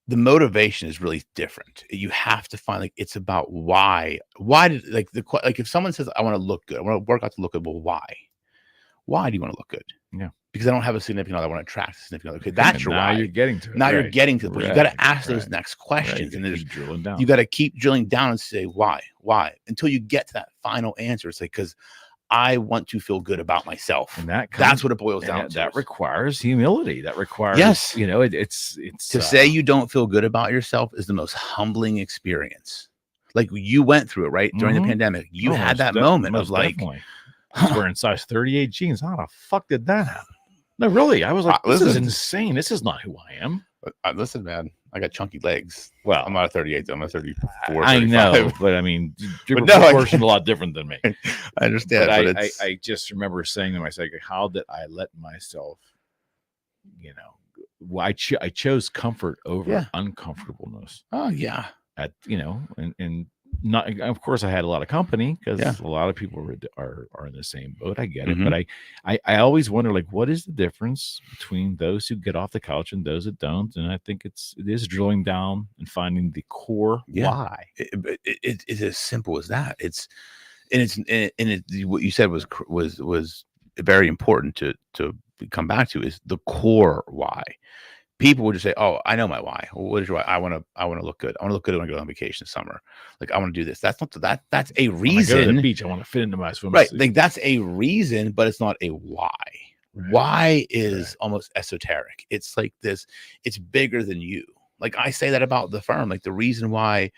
B: the motivation is really different. You have to find, like, it's about why. Why did, like, if someone says, I want to look good, I want to work out to look good. Well, why? Why do you want to look good?
A: Yeah.
B: Because I don't have a significant other. I want to attract a significant other. Okay, that's your
A: now
B: why.
A: You're getting to it.
B: Now you're
A: Right.
B: getting to the point. You got to ask
A: Right.
B: those next questions,
A: Right.
B: and
A: Keep drilling down.
B: you got to keep drilling down and say why, until you get to that final answer. It's like, because I want to feel good about myself,
A: and
B: that's what it boils down to.
A: That requires humility. That requires,
B: yes,
A: you know, it's
B: to say you don't feel good about yourself is the most humbling experience. Like, you went through it, right? During the pandemic, you had that moment of like,
A: I was wearing size 38 jeans. How the fuck did that happen? No, really. I was like, this is insane. This is not who I am.
B: Listen, man, I got chunky legs.
A: Well,
B: I'm not a 38, though. I'm a 34.
A: I
B: 35.
A: know, but I mean, your proportion a lot different than me.
B: I understand.
A: But I just remember saying to myself, how did I let myself, you know, I chose comfort over uncomfortableness.
B: Oh, yeah.
A: You know, and not, of course, I had a lot of company because a lot of people are in the same boat. I get it, but I always wonder, like, what is the difference between those who get off the couch and those that don't? And I think it is drilling down and finding the core why.
B: It's as simple as that. What you said was very important to come back to, is the core why. People would just say, "Oh, I know my why. Well, what is your why? I want to look good. I want to look good when I go on vacation this summer. Like, I want to do this." That's not that. That's a reason.
A: When I go to the beach, I want to fit into my swimsuit.
B: Right. Like, that's a reason, but it's not a why. Right. Why is almost esoteric. It's like this. It's bigger than you. Like, I say that about the firm. Like, the reason why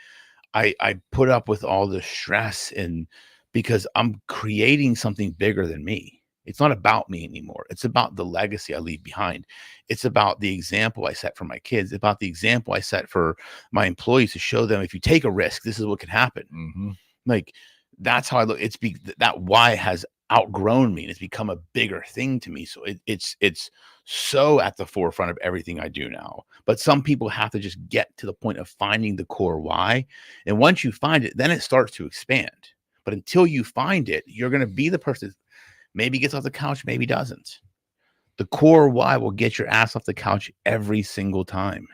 B: I put up with all the stress, and because I'm creating something bigger than me. It's not about me anymore. It's about the legacy I leave behind. It's about the example I set for my kids, about the example I set for my employees, to show them, if you take a risk, this is what can happen.
A: Mm-hmm.
B: Like, that's how I look. That why has outgrown me, and it's become a bigger thing to me. So it's so at the forefront of everything I do now. But some people have to just get to the point of finding the core why. And once you find it, then it starts to expand. But until you find it, you're going to be the person maybe gets off the couch, maybe doesn't. The core why will get your ass off the couch every single time.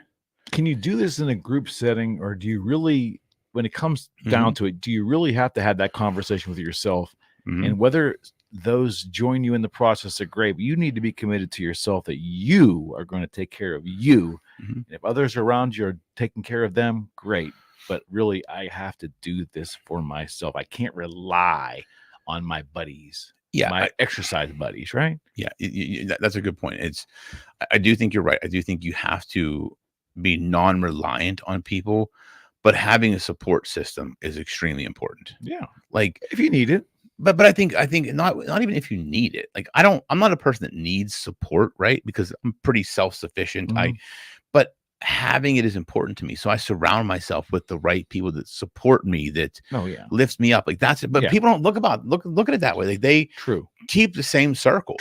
A: Can you do this in a group setting, or do you really, when it comes down to it, do you really have to have that conversation with yourself? And whether those join you in the process are great, but you need to be committed to yourself that you are going to take care of you. And if others around you are taking care of them, great. But really, I have to do this for myself. I can't rely on my buddies. My exercise buddies, right?
B: Yeah, that's a good point. I do think you're right. I do think you have to be non-reliant on people, but having a support system is extremely important.
A: Yeah,
B: like,
A: if you need it.
B: But I think not even if you need it. Like, I'm not a person that needs support, right? Because I'm pretty self-sufficient. But having it is important to me. So I surround myself with the right people that support me, that lifts me up. Like, that's it. But people don't look at it that way. Like, they keep the same circle.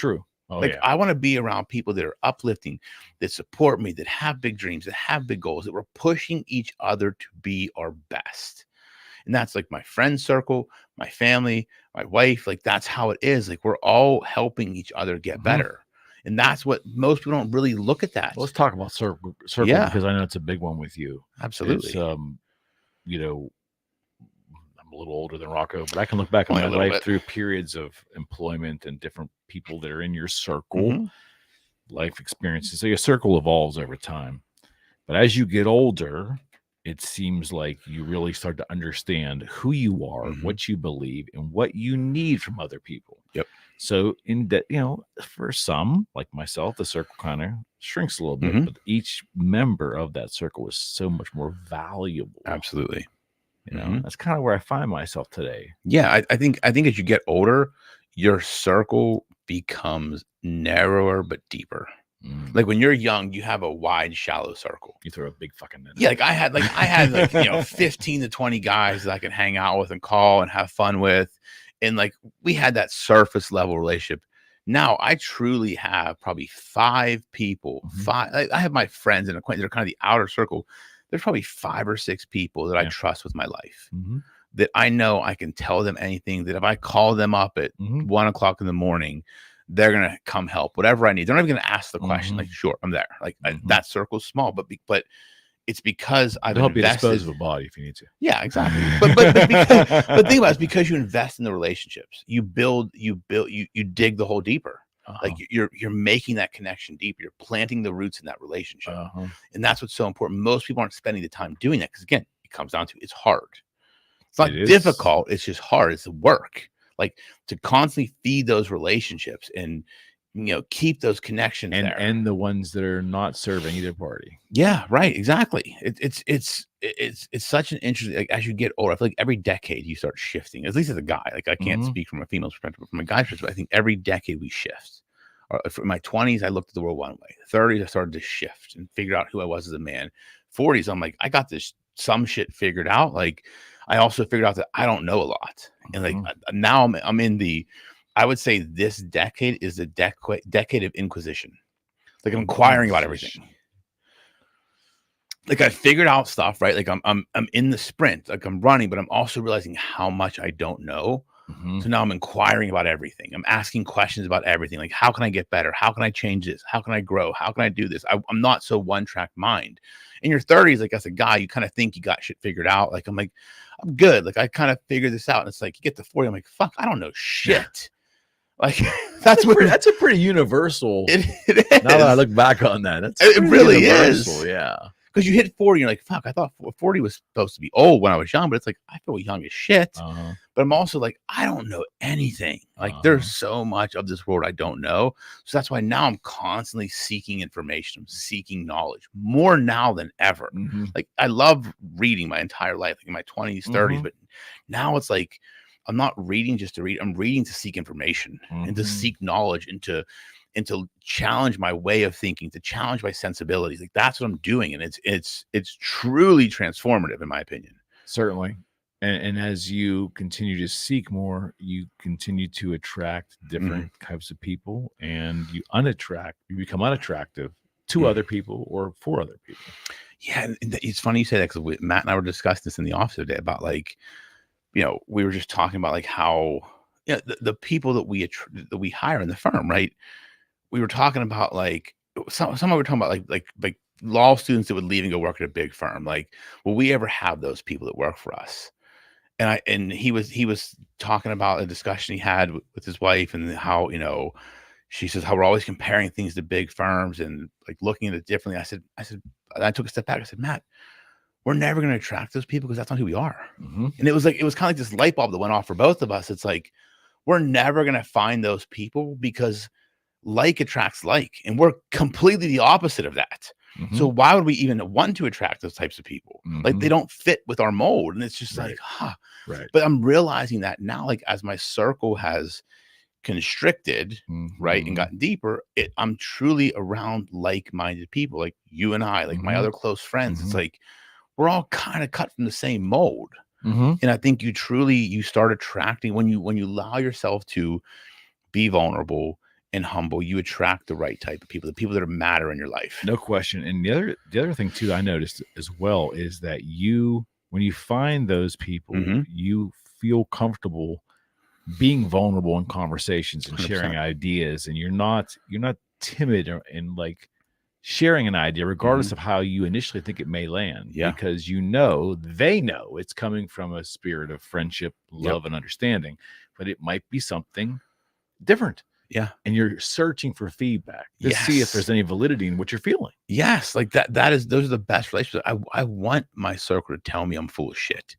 B: I want to be around people that are uplifting, that support me, that have big dreams, that have big goals, that we're pushing each other to be our best. And that's like my friend circle, my family, my wife. Like, that's how it is. Like, we're all helping each other get better. And that's what most people don't really look at that.
A: Well, let's talk about circle because I know it's a big one with you.
B: Absolutely.
A: It's, you know, I'm a little older than Rocco, but I can look back on my life through periods of employment and different people that are in your circle, life experiences. So your circle evolves over time. But as you get older, it seems like you really start to understand who you are, what you believe, and what you need from other people.
B: Yep.
A: So in that, you know, for some, like myself, the circle kind of shrinks a little bit, but each member of that circle is so much more valuable.
B: Absolutely.
A: You know, that's kind of where I find myself today.
B: Yeah. I think as you get older, your circle becomes narrower, but deeper. Like, when you're young, you have a wide, shallow circle.
A: You throw a big fucking net.
B: Yeah. Like, I had 15 to 20 guys that I could hang out with and call and have fun with. And like, we had that surface level relationship. Now I truly have probably 5 people. I have my friends and acquaintances that are kind of the outer circle. There's probably 5 or 6 people that I trust with my life, that I know I can tell them anything, that if I call them up at 1:00 in the morning, they're going to come help, whatever I need. They're not even going to ask the question. Like, sure, I'm there. Like, that circle's small, but it's because I've
A: They'll help you
B: invested.
A: dispose of a body if you need to.
B: Yeah, exactly. But think about it, it's because you invest in the relationships. You dig the hole deeper. Like you're making that connection deeper. You're planting the roots in that relationship. And that's what's so important. Most people aren't spending the time doing that because, again, it comes down to it's hard. It's not difficult. It's just hard. It's work. Like to constantly feed those relationships and, keep those connections there.
A: And the ones that are not serving either party.
B: Yeah, right. Exactly. It's such an interesting, like, as you get older, I feel like every decade you start shifting, at least as a guy. Like I can't speak from a female's perspective, but from a guy's perspective, I think every decade we shift. In my 20s, I looked at the world one way. 30s, I started to shift and figure out who I was as a man. 40s, I'm like, I got some shit figured out. Like I also figured out that I don't know a lot. And like now I'm in I would say this decade is the decade of inquisition. Like I'm inquiring about everything. Like I figured out stuff, right? Like I'm in the sprint, like I'm running, but I'm also realizing how much I don't know. So now I'm inquiring about everything. I'm asking questions about everything. Like, how can I get better? How can I change this? How can I grow? How can I do this? I'm not so one-track mind. In your 30s, like as a guy, you kind of think you got shit figured out. Like I'm like, I'm good. Like I kind of figured this out. And it's like you get to 40, I'm like, fuck, I don't know shit. Like that's
A: a pretty universal.
B: It is.
A: Now that I look back on that,
B: it really is.
A: Yeah.
B: Because you hit 40, you're like, fuck, I thought 40 was supposed to be old when I was young, but it's like, I feel young as shit. But I'm also like, I don't know anything. Like there's so much of this world I don't know. So that's why now I'm constantly seeking information. I'm seeking knowledge more now than ever. Like I love reading my entire life, like in my 20s, 30s, but now it's like, I'm not reading just to read. I'm reading to seek information and to seek knowledge and to challenge my way of thinking, to challenge my sensibilities. Like that's what I'm doing. And it's truly transformative in my opinion.
A: Certainly. And as you continue to seek more, you continue to attract different types of people, and you become unattractive to other people or for other people.
B: Yeah. And it's funny you say that because Matt and I were discussing this in the office today about like, we were just talking about like how the people that we hire in the firm, right? We were talking about like some were talking about like law students that would leave and go work at a big firm. Like, will we ever have those people that work for us? And he was talking about a discussion he had with his wife and how, she says how we're always comparing things to big firms and like looking at it differently. I took a step back. I said, Matt, we're never going to attract those people because that's not who we are. And it was kind of like this light bulb that went off for both of us. It's like, we're never going to find those people because like attracts like, and we're completely the opposite of that. So why would we even want to attract those types of people? Like they don't fit with our mold. And it's just like,
A: Right.
B: But I'm realizing that now, like as my circle has constricted, right, and gotten deeper, I'm truly around like-minded people, like you and I, like my other close friends. It's like, we're all kind of cut from the same mold. And I think you start attracting when you allow yourself to be vulnerable and humble, you attract the right type of people, the people that matter in your life.
A: No question. And the other thing too, I noticed as well, is that when you find those people, you feel comfortable being vulnerable in conversations and 100%. Sharing ideas, and you're not timid in like sharing an idea, regardless of how you initially think it may land, because they know it's coming from a spirit of friendship, love, and understanding, but it might be something different.
B: Yeah.
A: And you're searching for feedback to see if there's any validity in what you're feeling.
B: Yes. Like those are the best relationships. I want my circle to tell me I'm full of shit.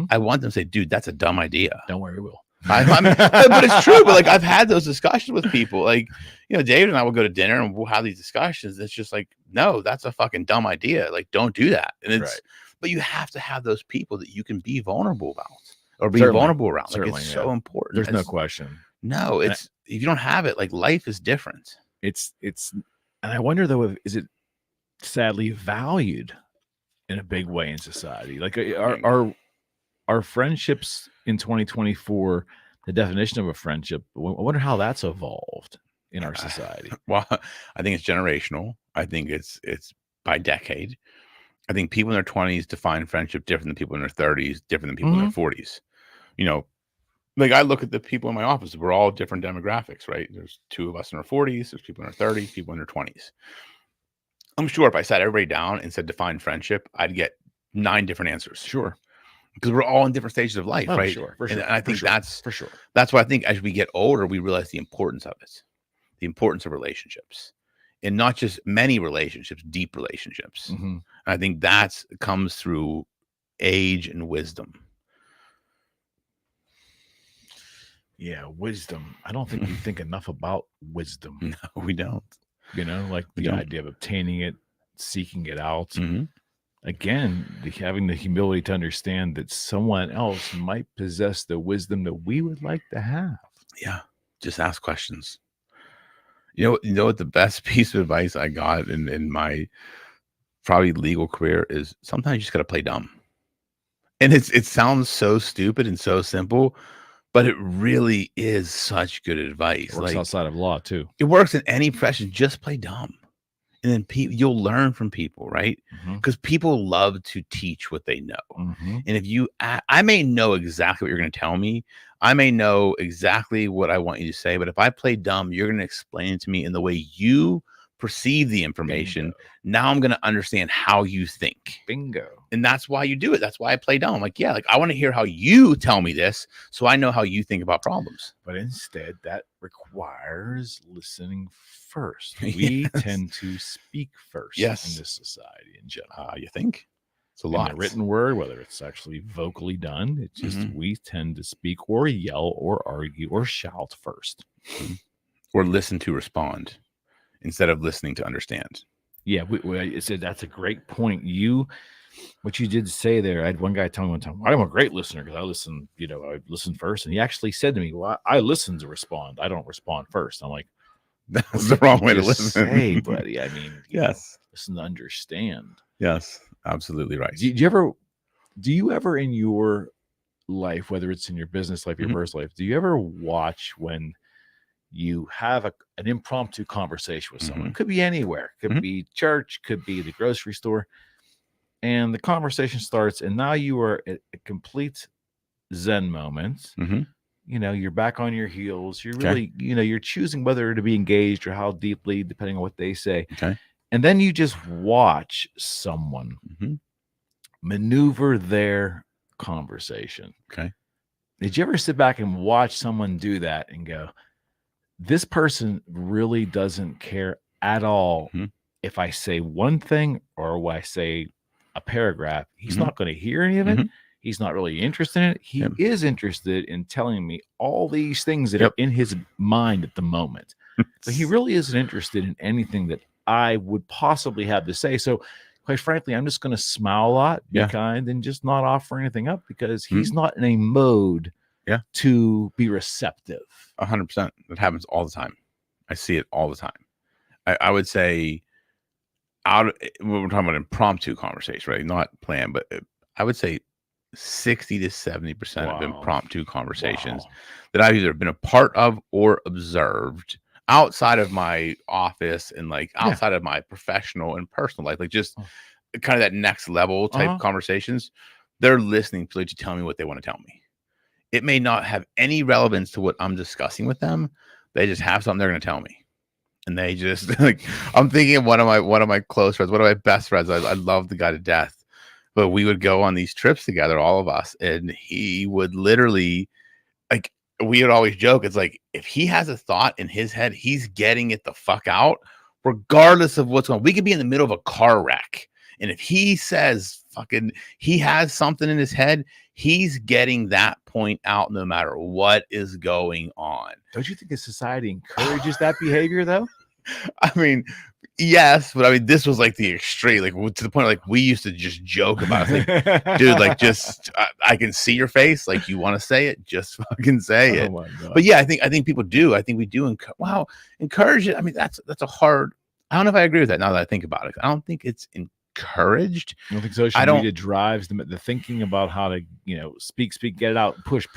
B: I want them to say, dude, that's a dumb idea.
A: Don't worry, we will.
B: But it's true. But like I've had those discussions with people. Like, David and I will go to dinner and we'll have these discussions. It's just like, no, that's a fucking dumb idea. Like, don't do that. And but you have to have those people that you can be vulnerable about or be vulnerable around. Like it's so important.
A: There's no question.
B: No, if you don't have it, like life is different.
A: It's, and I wonder though, is it sadly valued in a big way in society? Like our friendships in 2024, the definition of a friendship, I wonder how that's evolved in our society.
B: Well, I think it's generational. I think it's by decade. I think people in their 20s define friendship different than people in their 30s, different than people in their 40s. Like I look at the people in my office, we're all different demographics, right? There's two of us in our 40s, there's people in our 30s, people in their 20s. I'm sure if I sat everybody down and said define friendship, I'd get 9 different answers.
A: Sure.
B: Because we're all in different stages of life, right?
A: Sure,
B: And I think that's
A: for sure.
B: That's why I think as we get older, we realize the importance of it, the importance of relationships, and not just many relationships, deep relationships.
A: Mm-hmm.
B: I think that comes through age and wisdom.
A: Yeah, wisdom. I don't think we think enough about wisdom.
B: No, we don't.
A: You know, like the idea of obtaining it, seeking it out.
B: Mm-hmm.
A: Again, having the humility to understand that someone else might possess the wisdom that we would like to have.
B: Yeah, just ask questions. You know what the best piece of advice I got in my probably legal career is sometimes you just got to play dumb. And it sounds so stupid and so simple, but it really is such good advice.
A: It works outside of law too.
B: It works in any profession. Just play dumb. And then you'll learn from people, right? Because people love to teach what they know. And if I may know exactly what you're going to tell me. I may know exactly what I want you to say. But if I play dumb, you're going to explain it to me in the way you perceive the information.
A: Bingo.
B: Now I'm going to understand how you think.
A: Bingo.
B: And that's why you do it. That's why I play dumb. I'm like, yeah, like I want to hear how you tell me this so I know how you think about problems.
A: But instead, that requires listening first. We tend to speak first in this society in general.
B: You think? It's a lot.
A: In the written word, whether it's actually vocally done, it's just we tend to speak or yell or argue or shout first.
B: Or listen to respond instead of listening to understand.
A: Yeah, I said that's a great point. What you did say there, I had one guy tell me one time, I'm a great listener because I listen first. And he actually said to me, well, I listen to respond. I don't respond first. I'm like,
B: that's the wrong way to listen.
A: Hey, buddy. I mean,
B: yes.
A: Listen to understand.
B: Yes, absolutely right.
A: Do you ever in your life, whether it's in your business life, your personal life, do you ever watch when you have an impromptu conversation with someone? It could be anywhere. It could be church, could be the grocery store. And the conversation starts, and now you are at a complete Zen moment. You're back on your heels. You're really, you're choosing whether to be engaged or how deeply, depending on what they say.
B: Okay.
A: And then you just watch someone maneuver their conversation.
B: Okay.
A: Did you ever sit back and watch someone do that and go, this person really doesn't care at all if I say one thing or I say a paragraph? He's not going to hear any of it. He's not really interested in it. He is interested in telling me all these things that are in his mind at the moment. But he really isn't interested in anything that I would possibly have to say. So quite frankly, I'm just going to smile a lot, be kind, and just not offer anything up because he's not in a mode to be receptive.
B: 100%. That happens all the time. I see it all the time. I would say when we're talking about impromptu conversation, right? Not planned, but I would say 60 to 70% of impromptu conversations that I've either been a part of or observed outside of my office and like outside of my professional and personal life, like just kind of that next level type conversations. They're listening to tell me what they want to tell me. It may not have any relevance to what I'm discussing with them. They just have something they're going to tell me. And they just like, I'm thinking of one of my close friends, one of my best friends. I love the guy to death, but we would go on these trips together, all of us. And he would literally, like, we would always joke. It's like, if he has a thought in his head, he's getting it the fuck out, regardless of what's going on. We could be in the middle of a car wreck. And if he says he has something in his head, he's getting that point out no matter what is going on.
A: Don't you think the society encourages that behavior though?
B: I mean, yes, but I mean, this was like the extreme, like to the point, like we used to just joke about it. Like, dude, like just, I can see your face. Like you want to say it, just fucking say it.
A: My God.
B: But yeah, I think people do. I think we do. Encourage it. I mean, that's a hard, I don't know if I agree with that now that I think about it. I don't think it's encouraged.
A: I don't think social media drives the thinking about how to, speak, get it out, push.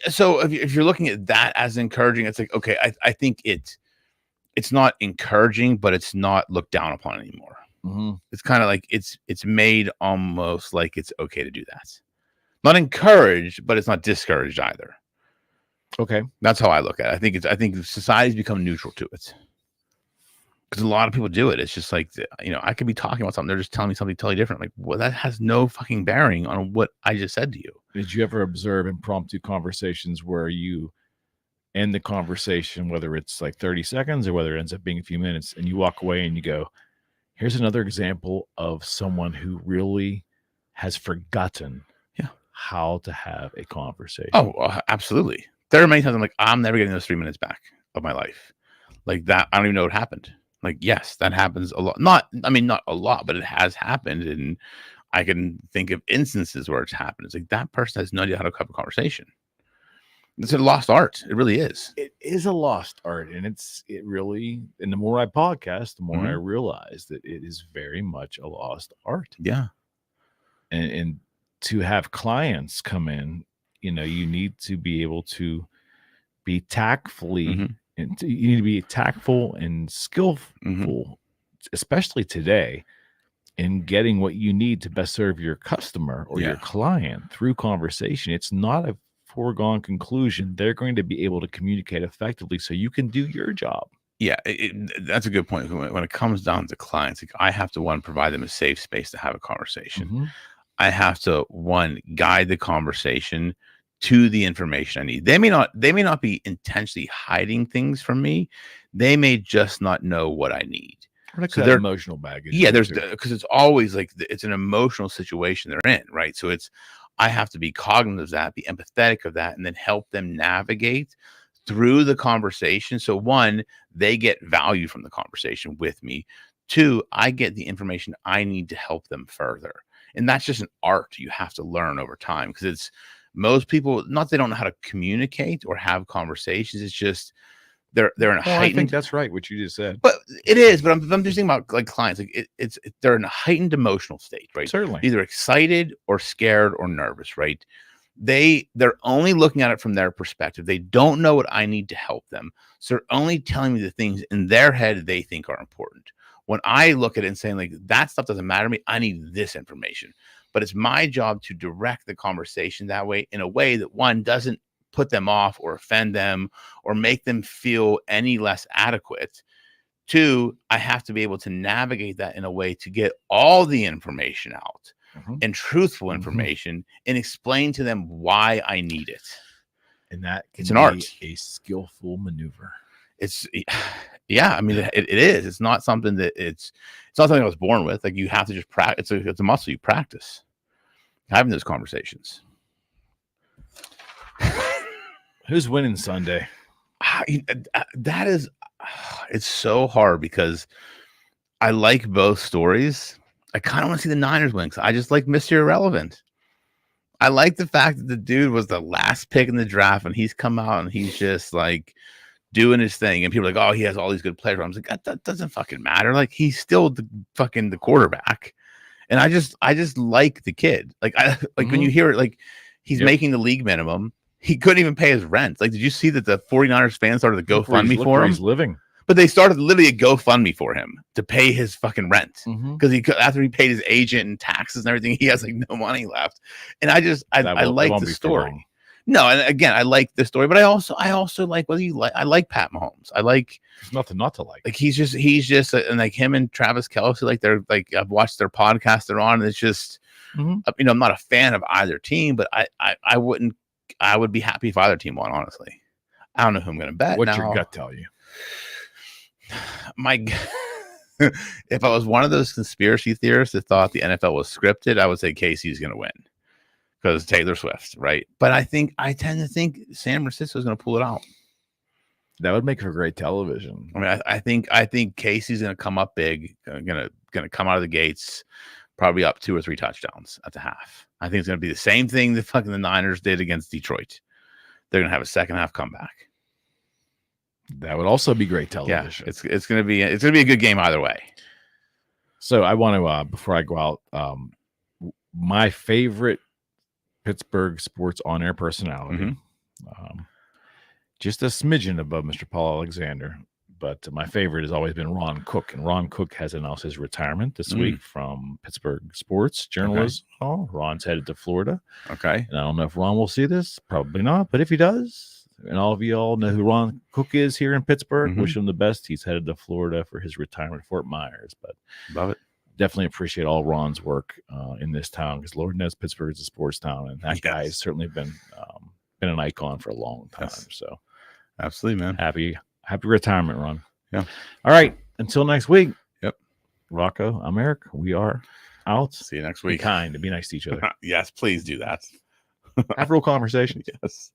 B: So if you're looking at that as encouraging, it's like, okay, I think it's not encouraging, but it's not looked down upon anymore. It's kind of like it's made almost like it's okay to do that. Not encouraged, but it's not discouraged either.
A: Okay.
B: That's how I look at it. I think society's become neutral to it. because a lot of people do it. It's just like, I could be talking about something. They're just telling me something totally different. Like, well, that has no fucking bearing on what I just said to you.
A: Did you ever observe impromptu conversations where you end the conversation, whether it's like 30 seconds or whether it ends up being a few minutes, and you walk away and you go, here's another example of someone who really has forgotten how to have a conversation?
B: Oh, absolutely. There are many times I'm like, I'm never getting those 3 minutes back of my life. Like that, I don't even know what happened. Like, yes, that happens a lot. Not a lot, but it has happened. And I can think of instances where it's happened. It's like that person has no idea how to have a conversation. It's a lost art. It really is.
A: It is a lost art. And and the more I podcast, the more I realize that it is very much a lost art.
B: Yeah.
A: And to have clients come in, you need to be able to be tactfully, and you need to be tactful and skillful, especially today, in getting what you need to best serve your customer or your client through conversation. It's not a foregone conclusion. They're going to be able to communicate effectively so you can do your job.
B: Yeah, that's a good point. When it comes down to clients, like, I have to, provide them a safe space to have a conversation. I have to, guide the conversation to the information I need. They may not be intentionally hiding things from me. They may just not know what I need.
A: So their emotional baggage.
B: Yeah, because it's always like it's an emotional situation they're in, right? So I have to be cognizant of that, be empathetic of that, and then help them navigate through the conversation. So one, they get value from the conversation with me. Two, I get the information I need to help them further. And that's just an art you have to learn over time, because it's most people, not they don't know how to communicate or have conversations. It's just they're in a heightened.
A: I think that's right, what you just said.
B: But it is. But I'm just thinking about like clients. Like they're in a heightened emotional state, right?
A: Certainly,
B: either excited or scared or nervous, right? They're only looking at it from their perspective. They don't know what I need to help them, so they're only telling me the things in their head they think are important. When I look at it and saying, like, that stuff doesn't matter to me, I need this information. But it's my job to direct the conversation that way, in a way that, one, doesn't put them off or offend them or make them feel any less adequate. Two, I have to be able to navigate that in a way to get all the information out and truthful information and explain to them why I need it.
A: And that
B: it's an art,
A: a skillful maneuver.
B: Yeah, I mean, it is. It's not something that it's not something I was born with. Like, you have to just practice. It's a muscle you practice having those conversations.
A: Who's winning Sunday?
B: That is, it's so hard because I like both stories. I kind of want to see the Niners win, because I just like Mr. Irrelevant. I like the fact that the dude was the last pick in the draft, and he's come out and he's just like doing his thing, and people are like, oh, he has all these good players. I was like, that doesn't fucking matter. Like, he's still the quarterback. And I just like the kid. Like, when you hear it, like, he's making the league minimum. He couldn't even pay his rent. Like, did you see that the 49ers fans started a GoFundMe for him?
A: He's living.
B: But they started literally a GoFundMe for him to pay his fucking rent, because after he paid his agent and taxes and everything, he has like no money left. And I like the story. No, and again, I like the story, but I also like, I like Pat Mahomes.
A: There's nothing not to like.
B: Like, he's just and like him and Travis Kelce, like, they're like, I've watched their podcast they're on, and it's just, I'm not a fan of either team, but I would be happy if either team won, honestly. I don't know who I'm going to bet.
A: What's your gut tell you?
B: If I was one of those conspiracy theorists that thought the NFL was scripted, I would say KC's going to win because Taylor Swift, right? But I tend to think San Francisco is going to pull it out.
A: That would make for great television.
B: I mean, I think KC's going to come up big, going to come out of the gates, probably up 2 or 3 touchdowns at the half. I think it's going to be the same thing that fucking the Niners did against Detroit. They're going to have a second half comeback.
A: That would also be great television.
B: Yeah, it's going to be a good game either way.
A: So I want to before I go out, my favorite Pittsburgh sports on-air personality, just a smidgen above Mr. Paul Alexander, but my favorite has always been Ron Cook, and Ron Cook has announced his retirement this week from Pittsburgh sports journalism. Okay. Ron's headed to Florida.
B: Okay,
A: and I don't know if Ron will see this, probably not, but if he does, And all of you all know who Ron Cook is here in Pittsburgh.
B: Mhm.
A: Wish him the best. He's headed to Florida for his retirement at Fort Myers. But
B: Love it.
A: definitely appreciate all Ron's work in this town, because Lord knows Pittsburgh is a sports town, and that guy has certainly been an icon for a long time.
B: Yes.
A: So
B: Absolutely, man.
A: happy retirement, Ron.
B: Yeah.
A: All right. Until next week.
B: Yep.
A: Rocco, I'm Eric. We are out.
B: See you next
A: Be
B: week.
A: kind and be nice to each other.
B: Yes, please do that.
A: Have real conversations.
B: Yes.